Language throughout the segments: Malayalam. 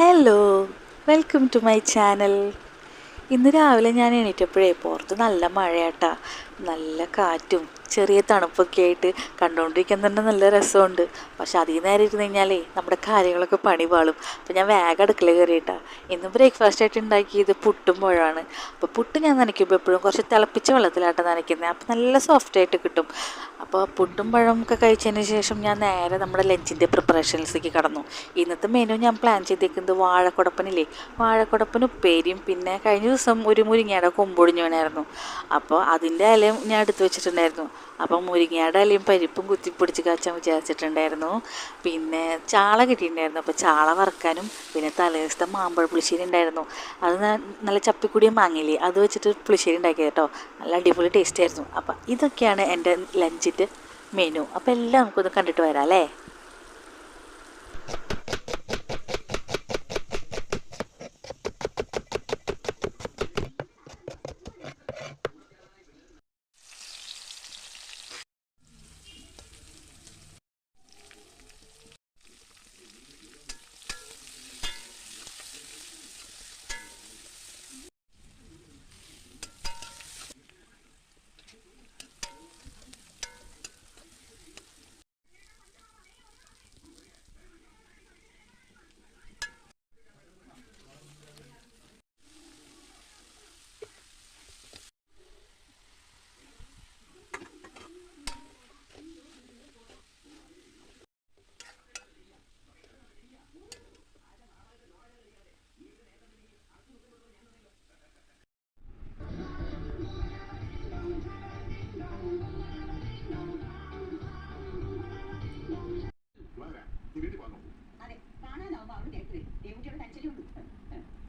Hello, welcome to my channel. ഇന്ന് രാവിലെ ഞാൻ എണീറ്റപ്പോഴേ പുറത്ത് നല്ല മഴയാട്ടാ, നല്ല കാറ്റും ചെറിയ തണുപ്പൊക്കെ ആയിട്ട് കണ്ടുകൊണ്ടിരിക്കാൻ തന്നെ നല്ല രസമുണ്ട്. പക്ഷെ അധികം നേരം ഇരുന്ന് കഴിഞ്ഞാലേ നമ്മുടെ കാര്യങ്ങളൊക്കെ പണി പാളും. അപ്പോൾ ഞാൻ വേഗം അടുക്കള കയറിയിട്ടാ. ഇന്ന് ബ്രേക്ക്ഫാസ്റ്റ് ആയിട്ട് ഉണ്ടാക്കിയത് പുട്ടും പഴമാണ്. അപ്പോൾ പുട്ട് ഞാൻ നനയ്ക്കുമ്പോൾ എപ്പോഴും കുറച്ച് തിളപ്പിച്ച വെള്ളത്തിലാട്ടോ നനയ്ക്കുന്നത്, അപ്പോൾ നല്ല സോഫ്റ്റായിട്ട് കിട്ടും. അപ്പോൾ പുട്ടും പഴം ഒക്കെ കഴിച്ചതിന് ശേഷം ഞാൻ നേരെ നമ്മുടെ ലഞ്ചിൻ്റെ പ്രിപ്പറേഷൻസിലേക്ക് കടന്നു. ഇന്നത്തെ മെനു ഞാൻ പ്ലാൻ ചെയ്തേക്കുന്നത് വാഴക്കുടപ്പനില്ലേ, വാഴക്കുടപ്പന് ഉപ്പേരിയും, പിന്നെ കഴിഞ്ഞ ദിവസം ഒരു മുരിങ്ങയുടെ കൊമ്പൊടിഞ്ഞ് വീണായിരുന്നു. അപ്പോൾ അതിൻ്റെ ഇലയും ഞാൻ എടുത്ത് വെച്ചിട്ടുണ്ടായിരുന്നു. അപ്പം മുരിങ്ങയുടെ ഇലയും പരിപ്പും കുത്തിപ്പൊടിച്ച് കാച്ചാൻ വിചാരിച്ചിട്ടുണ്ടായിരുന്നു. പിന്നെ ചാള കിട്ടിയിട്ടുണ്ടായിരുന്നു, അപ്പോൾ ചാള വറുക്കാനും, പിന്നെ തലേദിവസത്തെ മാമ്പഴ പുളിശ്ശേരി ഉണ്ടായിരുന്നു. അത് നല്ല ചപ്പിക്കുടിയും മാങ്ങില്ലേ, അത് വെച്ചിട്ട് പുളിശ്ശേരി ഉണ്ടാക്കിയത് കേട്ടോ. നല്ല അടിപൊളി ടേസ്റ്റ് ആയിരുന്നു. അപ്പം ഇതൊക്കെയാണ് എൻ്റെ ലഞ്ചിൻ്റെ മെനു. അപ്പോൾ എല്ലാം നമുക്കൊന്ന് കണ്ടിട്ട് വരാം അല്ലേ.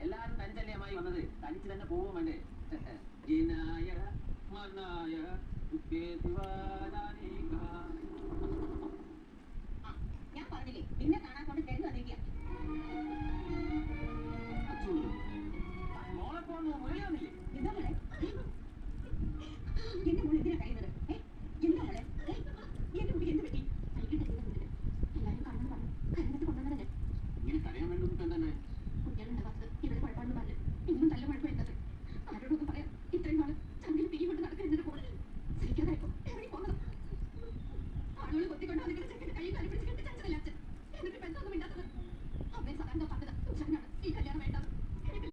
എല്ലാരും തനിച്ചല്ലേ അമ്മായി വന്നത്, തനിച്ച് തന്നെ പോകും വേണ്ടേ.